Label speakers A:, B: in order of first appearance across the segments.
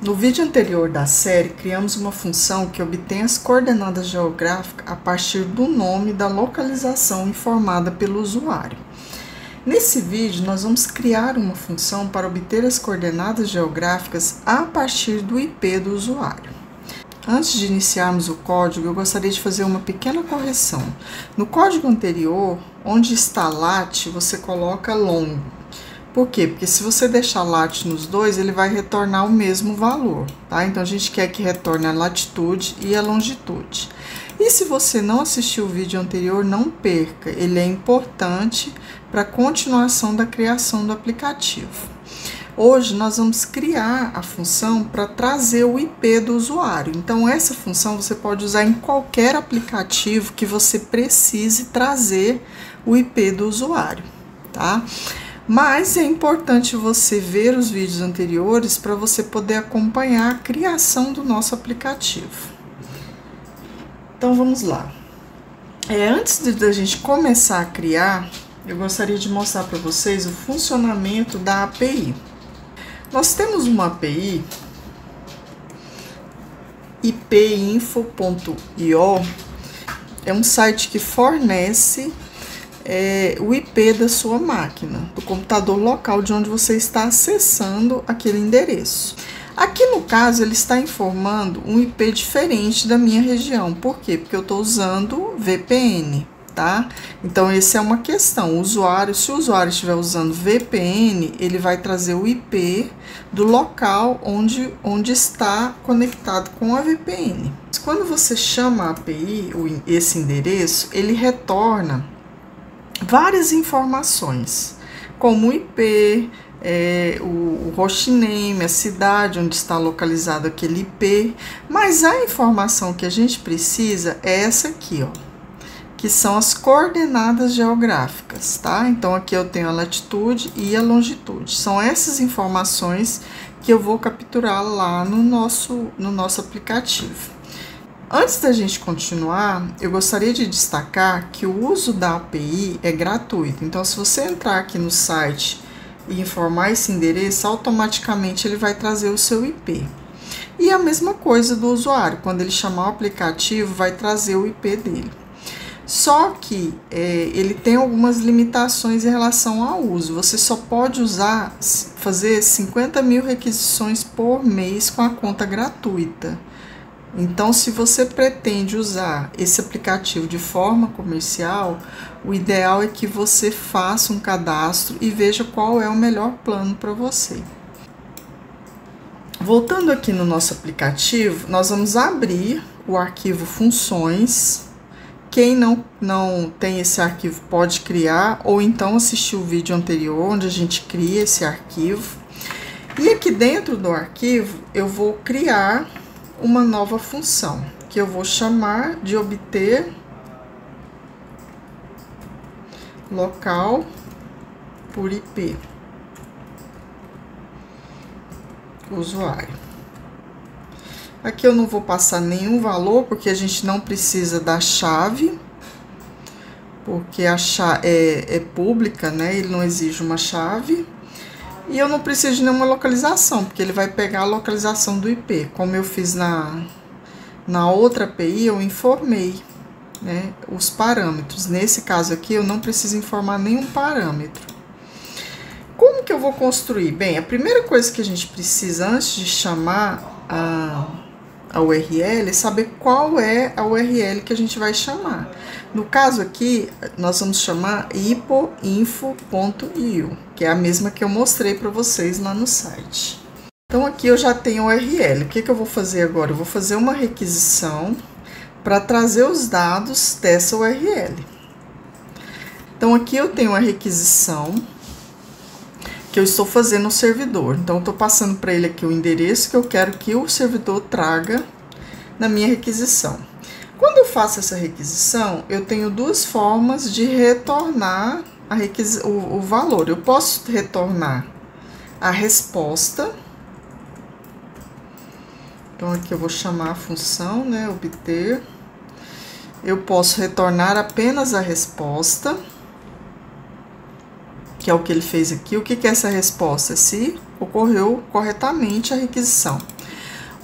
A: No vídeo anterior da série, criamos uma função que obtém as coordenadas geográficas a partir do nome da localização informada pelo usuário. Nesse vídeo, nós vamos criar uma função para obter as coordenadas geográficas a partir do IP do usuário. Antes de iniciarmos o código, eu gostaria de fazer uma pequena correção. No código anterior, onde está lat, você coloca long. Por quê? Porque se você deixar lat nos dois, ele vai retornar o mesmo valor, tá? Então, a gente quer que retorne a latitude e a longitude. E se você não assistiu o vídeo anterior, não perca, ele é importante para a continuação da criação do aplicativo. Hoje, nós vamos criar a função para trazer o IP do usuário. Então, essa função você pode usar em qualquer aplicativo que você precise trazer o IP do usuário, tá? Mas é importante você ver os vídeos anteriores para você poder acompanhar a criação do nosso aplicativo. Então, vamos lá. Antes da gente começar a criar, eu gostaria de mostrar para vocês o funcionamento da API. Nós temos uma API, ipinfo.io, é um site que fornece o IP da sua máquina, do computador local de onde você está acessando aquele endereço. Aqui no caso, ele está informando um IP diferente da minha região. Por quê? Porque eu estou usando VPN, tá? Então, essa é uma questão. Se o usuário estiver usando VPN, ele vai trazer o IP do local onde está conectado com a VPN. Quando você chama a API, esse endereço, ele retorna várias informações, como o IP, o hostname, a cidade onde está localizado aquele IP, mas a informação que a gente precisa é essa aqui, ó, que são as coordenadas geográficas, tá? Então, aqui eu tenho a latitude e a longitude. São essas informações que eu vou capturar lá no nosso aplicativo. Antes da gente continuar, eu gostaria de destacar que o uso da API é gratuito. Então, se você entrar aqui no site e informar esse endereço, automaticamente ele vai trazer o seu IP. E a mesma coisa do usuário, quando ele chamar o aplicativo, vai trazer o IP dele. Só que ele tem algumas limitações em relação ao uso. Você só pode fazer 50 mil requisições por mês com a conta gratuita. Então, se você pretende usar esse aplicativo de forma comercial, o ideal é que você faça um cadastro e veja qual é o melhor plano para você. Voltando aqui no nosso aplicativo, nós vamos abrir o arquivo funções. Quem não tem esse arquivo pode criar, ou então assistir o vídeo anterior, onde a gente cria esse arquivo. E aqui dentro do arquivo, eu vou criar uma nova função, que eu vou chamar de obter local por IP usuário. Aqui eu não vou passar nenhum valor, porque a gente não precisa da chave, porque a chave é pública, né? Ele não exige uma chave. E eu não preciso de nenhuma localização, porque ele vai pegar a localização do IP. Como eu fiz na outra API, eu informei, né, os parâmetros. Nesse caso aqui, eu não preciso informar nenhum parâmetro. Como que eu vou construir? Bem, a primeira coisa que a gente precisa, antes de chamar a URL, é saber qual é a URL que a gente vai chamar. No caso aqui, nós vamos chamar ipinfo.io, que é a mesma que eu mostrei para vocês lá no site. Então, aqui eu já tenho a URL. O que eu vou fazer agora? Eu vou fazer uma requisição para trazer os dados dessa URL. Então, aqui eu tenho a requisição que eu estou fazendo no servidor. Então, eu estou passando para ele aqui o endereço que eu quero que o servidor traga na minha requisição. Quando eu faço essa requisição, eu tenho duas formas de retornar o valor. Eu posso retornar a resposta. Então, aqui eu vou chamar a função, né, obter. Eu posso retornar apenas a resposta, que é o que ele fez aqui. O que é essa resposta? Se ocorreu corretamente a requisição.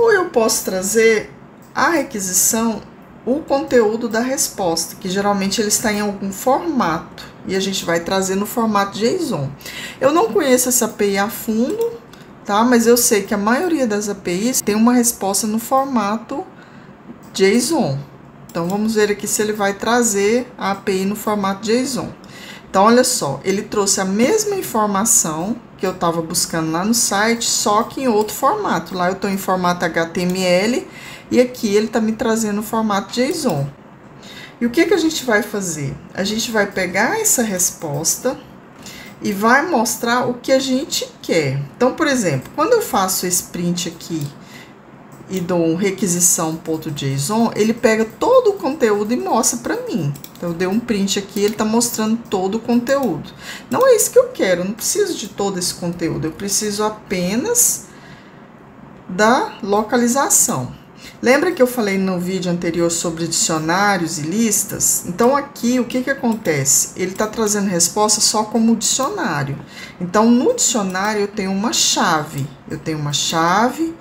A: Ou eu posso trazer a requisição, o conteúdo da resposta, que geralmente ele está em algum formato, e a gente vai trazer no formato JSON. Eu não conheço essa API a fundo, tá? Mas eu sei que a maioria das APIs tem uma resposta no formato JSON. Então, vamos ver aqui se ele vai trazer a API no formato JSON. Então, olha só, ele trouxe a mesma informação que eu estava buscando lá no site, só que em outro formato. Lá eu estou em formato HTML e aqui ele está me trazendo o formato JSON. E o que a gente vai fazer? A gente vai pegar essa resposta e vai mostrar o que a gente quer. Então, por exemplo, quando eu faço esse print aqui e dou um requisição.json, ele pega todo o conteúdo e mostra para mim. Então, eu dei um print aqui, ele está mostrando todo o conteúdo. Não é isso que eu quero, eu não preciso de todo esse conteúdo, eu preciso apenas da localização. Lembra que eu falei no vídeo anterior sobre dicionários e listas? Então, aqui, o que acontece? Ele está trazendo resposta só como dicionário. Então, no dicionário, eu tenho uma chave. Eu tenho uma chave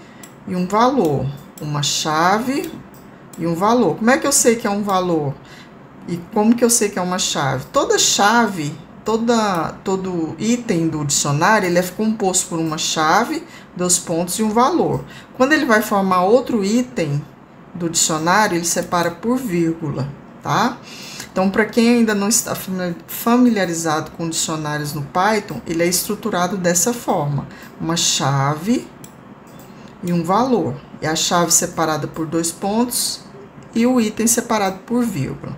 A: e um valor. Uma chave e um valor. Como é que eu sei que é um valor? E como que eu sei que é uma chave? Toda chave, todo item do dicionário, ele é composto por uma chave, 2 pontos e um valor. Quando ele vai formar outro item do dicionário, ele separa por vírgula, tá? Então, para quem ainda não está familiarizado com dicionários no Python, ele é estruturado dessa forma: uma chave e um valor. E a chave separada por 2 pontos e o item separado por vírgula.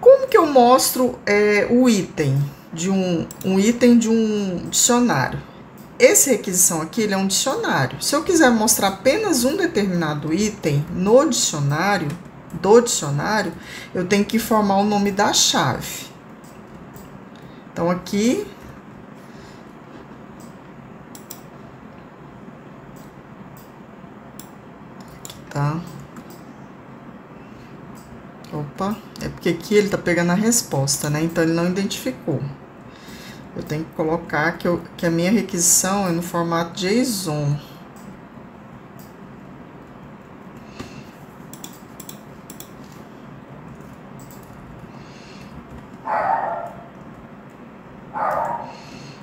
A: Como que eu mostro o item de um item de um dicionário? Essa requisição aqui, ele é um dicionário. Se eu quiser mostrar apenas um determinado item no dicionário, eu tenho que informar o nome da chave. Então, aqui, tá? Opa, é porque aqui ele tá pegando a resposta, né? Então, ele não identificou. Eu tenho que colocar que a minha requisição é no formato JSON.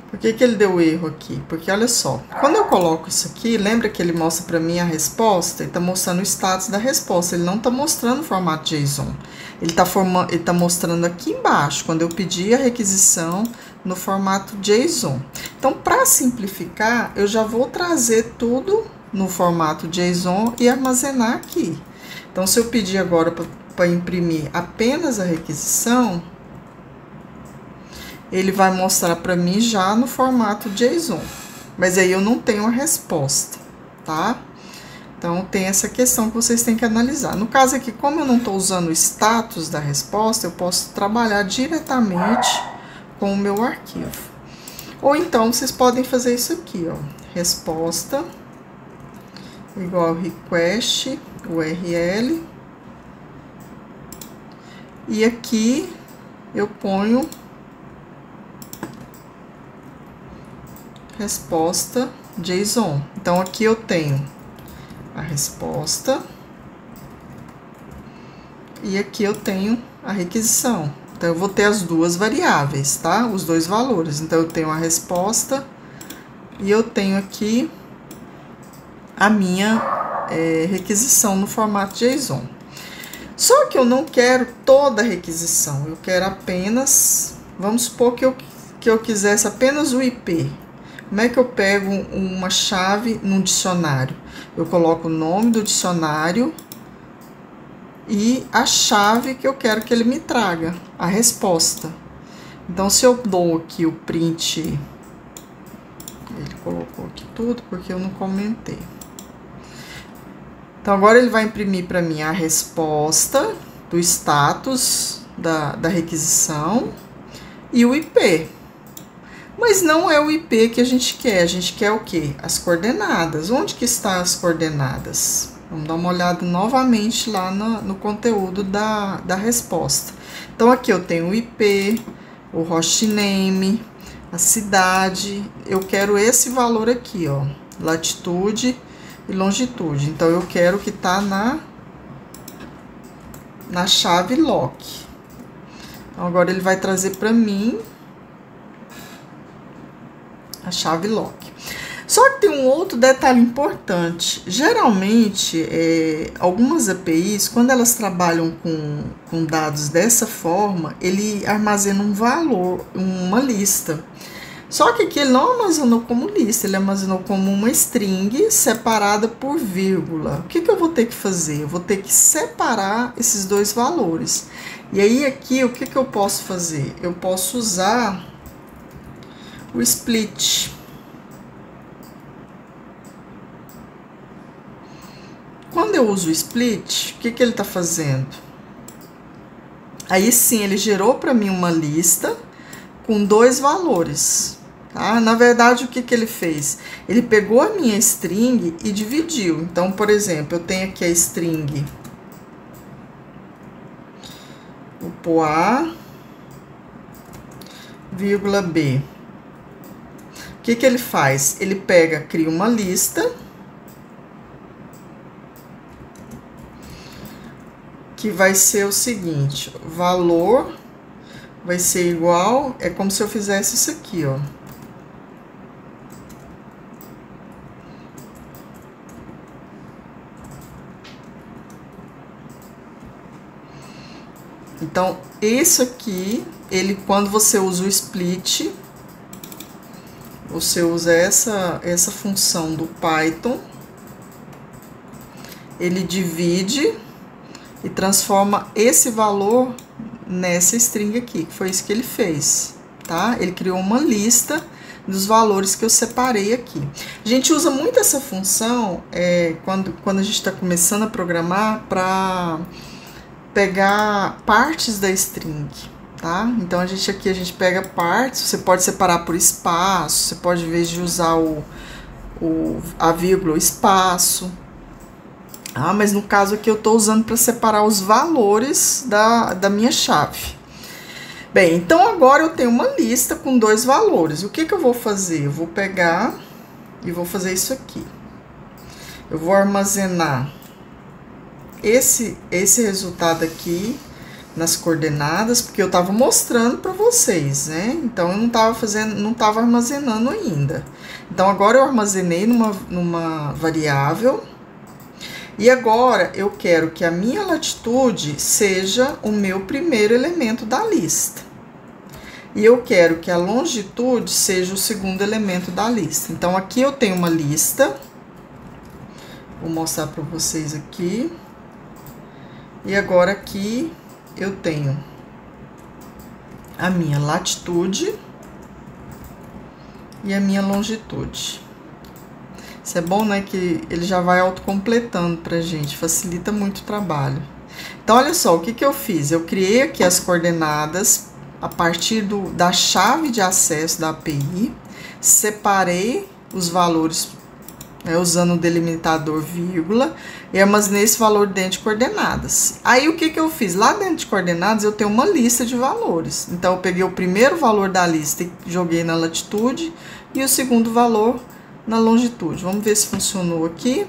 A: Por que ele deu erro aqui? Porque, olha só, quando eu coloco isso aqui, lembra que ele mostra para mim a resposta? Ele tá mostrando o status da resposta, ele não tá mostrando o formato JSON. Ele tá mostrando aqui embaixo, quando eu pedi a requisição no formato JSON. Então, para simplificar, eu já vou trazer tudo no formato JSON e armazenar aqui. Então, se eu pedir agora para imprimir apenas a requisição, ele vai mostrar para mim já no formato JSON. Mas aí eu não tenho a resposta, tá? Então, tem essa questão que vocês têm que analisar. No caso aqui, como eu não estou usando o status da resposta, eu posso trabalhar diretamente com o meu arquivo. Ou então, vocês podem fazer isso aqui, ó. Resposta igual request URL. E aqui eu ponho resposta JSON. Então, aqui eu tenho a resposta e aqui eu tenho a requisição. Então, eu vou ter as duas variáveis, tá? Os dois valores. Então, eu tenho a resposta e eu tenho aqui a minha requisição no formato JSON. Só que eu não quero toda a requisição, eu quero apenas, vamos supor que eu quisesse apenas o IP. Como é que eu pego uma chave num dicionário? Eu coloco o nome do dicionário e a chave que eu quero que ele me traga, a resposta. Então, se eu dou aqui o print, ele colocou aqui tudo porque eu não comentei. Então, agora ele vai imprimir para mim a resposta do status da requisição e o IP. Mas não é o IP que a gente quer o quê? As coordenadas. Onde que estão as coordenadas? Vamos dar uma olhada novamente lá no conteúdo da resposta. Então, aqui eu tenho o IP, o hostname, a cidade. Eu quero esse valor aqui, ó, latitude e longitude. Então, eu quero que tá na chave lock. Então, agora ele vai trazer para mim a chave lock. Só que tem um outro detalhe importante. Geralmente, algumas APIs, quando elas trabalham com dados dessa forma, ele armazena um valor, uma lista. Só que aqui ele não armazenou como lista, ele armazenou como uma string separada por vírgula. O que eu vou ter que fazer? Eu vou ter que separar esses dois valores. E aí aqui, o que eu posso fazer? Eu posso usar o split. Quando eu uso o split, o que ele está fazendo? Aí sim, ele gerou para mim uma lista com dois valores, tá? Na verdade, o que ele fez? Ele pegou a minha string e dividiu. Então, por exemplo, eu tenho aqui a string o poá, vírgula B. O que ele faz? Ele pega, cria uma lista que vai ser o seguinte, valor vai ser igual, é como se eu fizesse isso aqui, ó. Então, isso aqui, quando você usa o split, você usa essa função do Python, ele divide e transforma esse valor nessa string aqui, que foi isso que ele fez, tá? Ele criou uma lista dos valores que eu separei aqui. A gente usa muito essa função quando a gente está começando a programar para pegar partes da string, tá? Então, aqui a gente pega partes, você pode separar por espaço, você pode, em vez de usar a vírgula, o espaço. Ah, mas no caso aqui eu estou usando para separar os valores da minha chave. Bem, então agora eu tenho uma lista com dois valores. O que eu vou fazer? Eu vou pegar e vou fazer isso aqui. Eu vou armazenar esse resultado aqui nas coordenadas, porque eu estava mostrando para vocês, né? Então, eu não estava armazenando ainda. Então, agora eu armazenei numa variável. E agora, eu quero que a minha latitude seja o meu primeiro elemento da lista. E eu quero que a longitude seja o segundo elemento da lista. Então, aqui eu tenho uma lista. Vou mostrar para vocês aqui. E agora, aqui, eu tenho a minha latitude e a minha longitude. Isso é bom, né, que ele já vai autocompletando pra gente, facilita muito o trabalho. Então, olha só, o que eu fiz? Eu criei aqui as coordenadas a partir da chave de acesso da API, separei os valores, né, usando o delimitador vírgula, e armazenei esse valor dentro de coordenadas. Aí, o que eu fiz? Lá dentro de coordenadas, eu tenho uma lista de valores. Então, eu peguei o primeiro valor da lista e joguei na latitude, e o segundo valor na longitude. Vamos ver se funcionou aqui.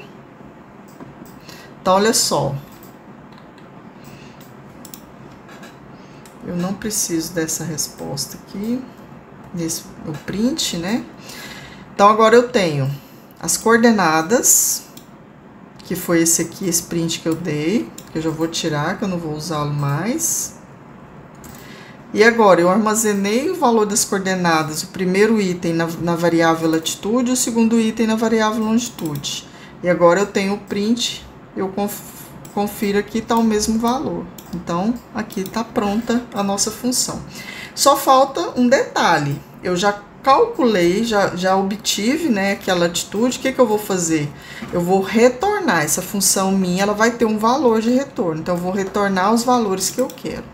A: Então, olha só. Eu não preciso dessa resposta aqui, o print, né? Então, agora eu tenho as coordenadas, que foi esse aqui, esse print que eu dei, que eu já vou tirar, que eu não vou usá-lo mais. E agora, eu armazenei o valor das coordenadas, o primeiro item na variável latitude, o segundo item na variável longitude. E agora eu tenho o print, eu confiro aqui, tá o mesmo valor. Então, aqui tá pronta a nossa função. Só falta um detalhe, eu já calculei, já obtive, né, aqui a latitude. O que eu vou fazer? Eu vou retornar, essa função minha, ela vai ter um valor de retorno. Então, eu vou retornar os valores que eu quero.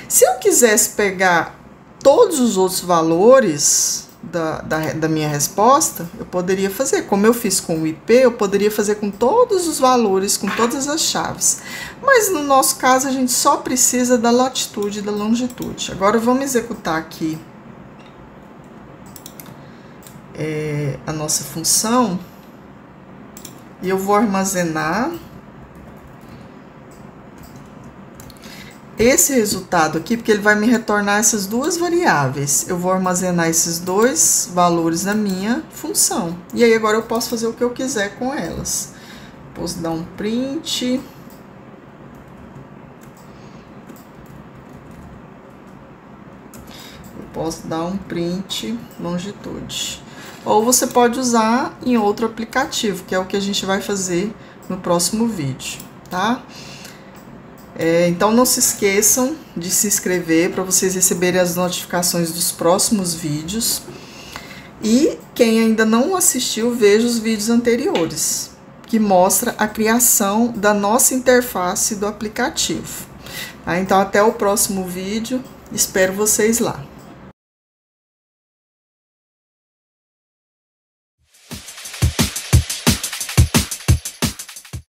A: Se eu quisesse pegar todos os outros valores da minha resposta, eu poderia fazer. Como eu fiz com o IP, eu poderia fazer com todos os valores, com todas as chaves. Mas no nosso caso, a gente só precisa da latitude e da longitude. Agora, vamos executar aqui a nossa função. E eu vou armazenar esse resultado aqui, porque ele vai me retornar essas duas variáveis. Eu vou armazenar esses dois valores na minha função. E aí agora eu posso fazer o que eu quiser com elas. Posso dar um print. Eu posso dar um print longitude. Ou você pode usar em outro aplicativo, que é o que a gente vai fazer no próximo vídeo, tá? Então não se esqueçam de se inscrever para vocês receberem as notificações dos próximos vídeos. E quem ainda não assistiu, veja os vídeos anteriores, que mostra a criação da nossa interface do aplicativo. Tá? Então até o próximo vídeo, espero vocês lá.